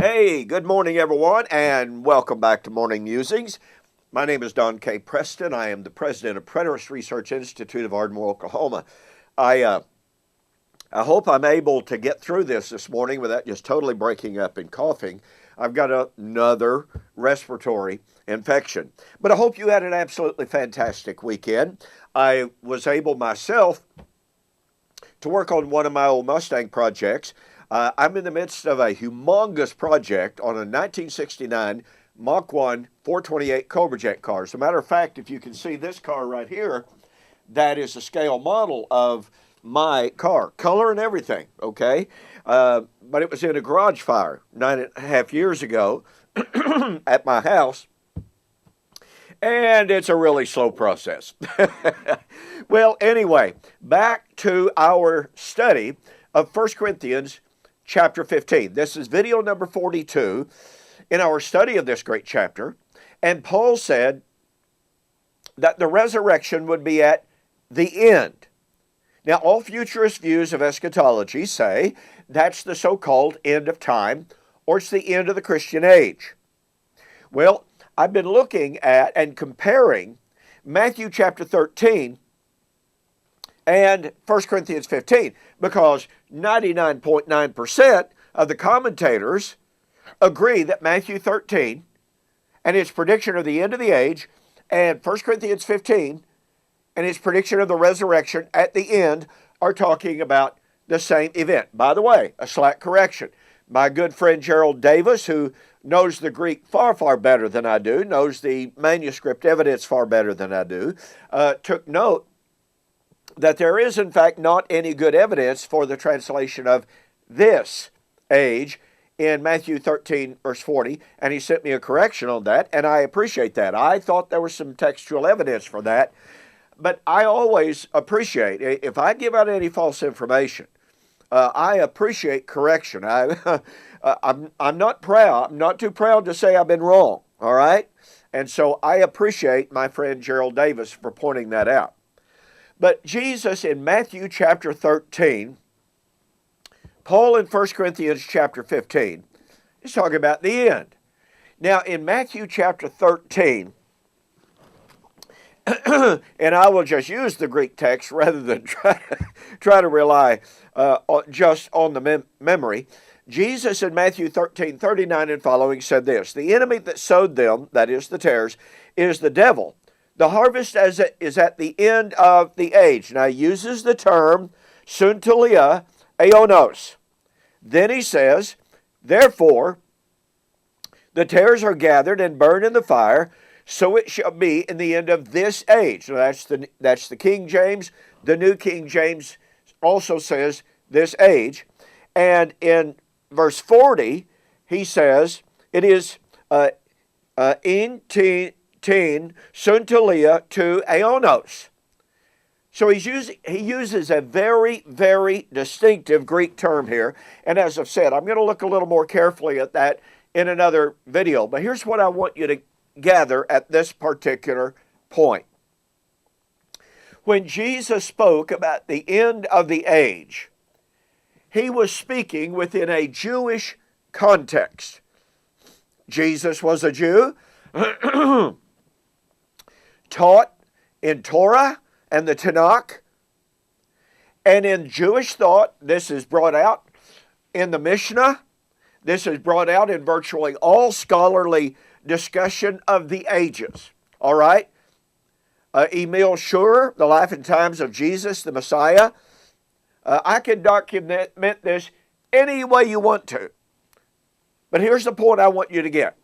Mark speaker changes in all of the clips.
Speaker 1: Hey, good morning, everyone, and welcome back to Morning Musings. My name is Don K. Preston. I am the president of Preterist Research Institute of Ardmore, Oklahoma. I hope I'm able to get through this morning without just totally breaking up and coughing. I've got another respiratory infection. But I hope you had an absolutely fantastic weekend. I was able myself to work on one of my old Mustang projects. I'm in the midst of a humongous project on a 1969 Mach 1 428 Cobra Jet car. As a matter of fact, if you can see this car right here, that is a scale model of my car, color and everything, okay? But it was in a garage fire 9.5 years ago at my house, and it's a really slow process. Well, anyway, back to our study of 1 Corinthians chapter 15. This is video number 42 in our study of this great chapter. And Paul said that the resurrection would be at the end. Now, all futurist views of eschatology say that's the so-called end of time, or it's the end of the Christian age. Well, I've been looking at and comparing Matthew chapter 13 and 1 Corinthians 15, because 99.9% of the commentators agree that Matthew 13 and its prediction of the end of the age, and 1 Corinthians 15 and its prediction of the resurrection at the end are talking about the same event. By the way, a slight correction. My good friend Gerald Davis, who knows the Greek far, far better than I do, knows the manuscript evidence far better than I do, took note that there is, in fact, not any good evidence for the translation of this age in Matthew 13, verse 40, and he sent me a correction on that, and I appreciate that. I thought there was some textual evidence for that, but I always appreciate, if I give out any false information, I appreciate correction. I'm not proud. I'm not too proud to say I've been wrong, all right? And so I appreciate my friend Gerald Davis for pointing that out. But Jesus in Matthew chapter 13, Paul in 1 Corinthians chapter 15, is talking about the end. Now in Matthew chapter 13, and I will just use the Greek text rather than try to rely just on the memory. Jesus in Matthew 13, 39 and following said this: "The enemy that sowed them," that is the tares, "is the devil. The harvest is at the end of the age." Now he uses the term suntulia aeonos. Then he says, "Therefore the tares are gathered and burned in the fire, so it shall be in the end of this age." Now that's the King James. The New King James also says this age. And in verse 40, he says, it is in suntulia to aeonos. So he uses a very, very distinctive Greek term here. And as I've said, I'm going to look a little more carefully at that in another video. But here's what I want you to gather at this particular point. When Jesus spoke about the end of the age, he was speaking within a Jewish context. Jesus was a Jew, taught in Torah and the Tanakh, and in Jewish thought, this is brought out in the Mishnah. This is brought out in virtually all scholarly discussion of the ages. All right? Emil Schurer, The Life and Times of Jesus, the Messiah. I can document this any way you want to. But here's the point I want you to get.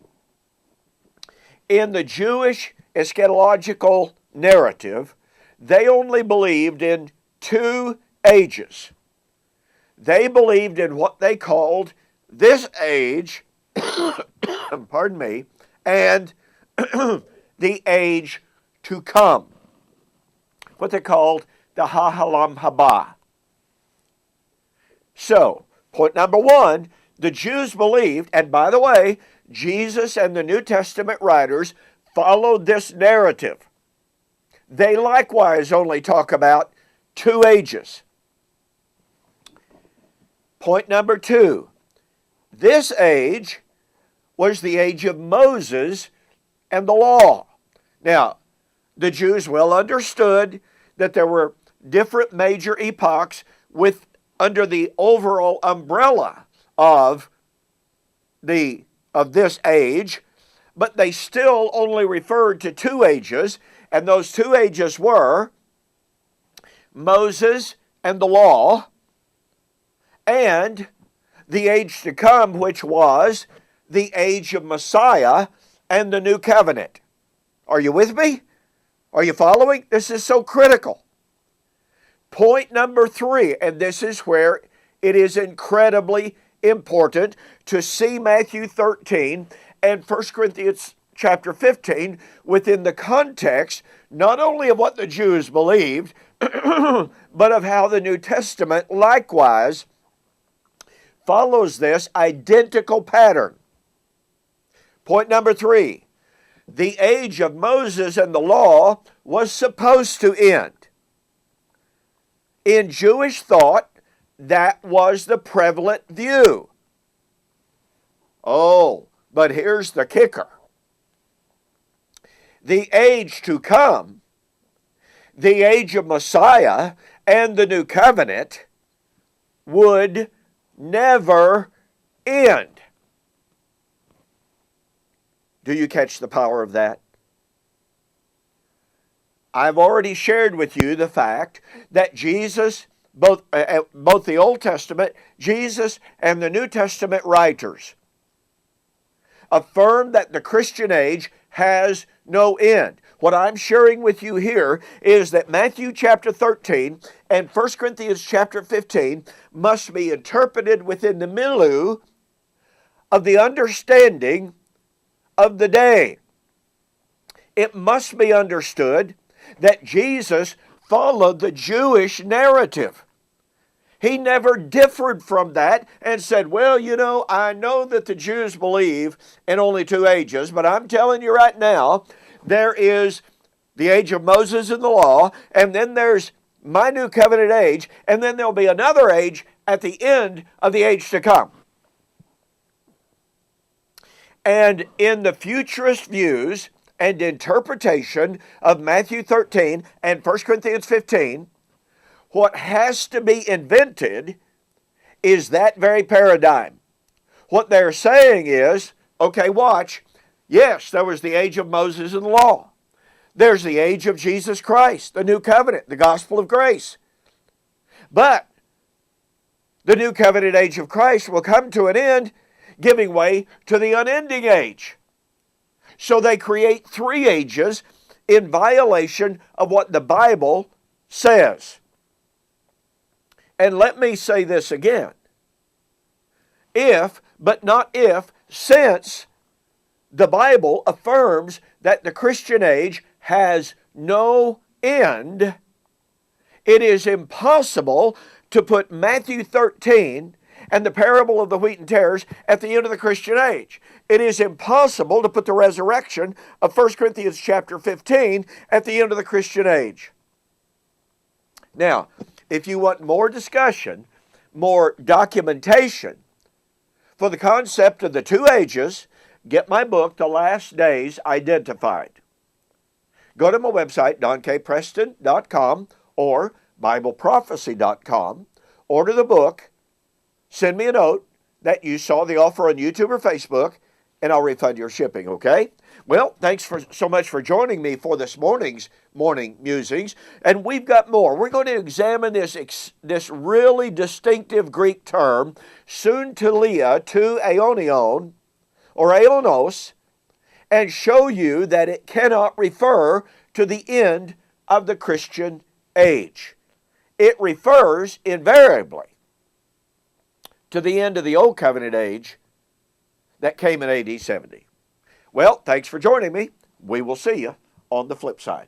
Speaker 1: In the Jewish eschatological narrative, they only believed in two ages. They believed in what they called this age, pardon me, and the age to come, what they called the Ha'olam Haba. So, point number one, the Jews believed, and by the way, Jesus and the New Testament writers followed this narrative. They likewise only talk about two ages. Point number two, this age was the age of Moses and the law. Now, the Jews well understood that there were different major epochs under the overall umbrella of this age, but they still only referred to two ages, and those two ages were Moses and the law, and the age to come, which was the age of Messiah and the new covenant. Are you with me? Are you following? This is so critical. Point number 3, and this is where it is incredibly important to see Matthew 13 and 1 Corinthians chapter 15 within the context not only of what the Jews believed, but of how the New Testament likewise follows this identical pattern. Point number 3, the age of Moses and the law was supposed to end. In Jewish thought, that was the prevalent view. Oh, but here's the kicker. The age to come, the age of Messiah and the new covenant, would never end. Do you catch the power of that? I've already shared with you the fact that Jesus, both the Old Testament, Jesus, and the New Testament writers affirm that the Christian age has no end. What I'm sharing with you here is that Matthew chapter 13 and 1 Corinthians chapter 15 must be interpreted within the milieu of the understanding of the day. It must be understood that Jesus followed the Jewish narrative. He never differed from that and said, well, I know that the Jews believe in only two ages, but I'm telling you right now, there is the age of Moses and the law, and then there's my new covenant age, and then there'll be another age at the end of the age to come. And in the futurist views and interpretation of Matthew 13 and 1 Corinthians 15, what has to be invented is that very paradigm. What they're saying is, okay, watch. Yes, there was the age of Moses and the law. There's the age of Jesus Christ, the new covenant, the gospel of grace. But the new covenant age of Christ will come to an end, giving way to the unending age. So they create three ages in violation of what the Bible says. And let me say this again. If, but not if, since the Bible affirms that the Christian age has no end, it is impossible to put Matthew 13 and the parable of the wheat and tares at the end of the Christian age. It is impossible to put the resurrection of 1 Corinthians chapter 15 at the end of the Christian age. Now, if you want more discussion, more documentation for the concept of the two ages, get my book, The Last Days Identified. Go to my website, donkpreston.com or BibleProphecy.com. Order the book. Send me a note that you saw the offer on YouTube or Facebook, and I'll refund your shipping, okay? Well, thanks so much for joining me for this morning's Morning Musings, and we've got more. We're going to examine this really distinctive Greek term, suntelia to aionion, or aionos, and show you that it cannot refer to the end of the Christian age. It refers invariably to the end of the Old Covenant age that came in AD 70. Well, thanks for joining me. We will see you on the flip side.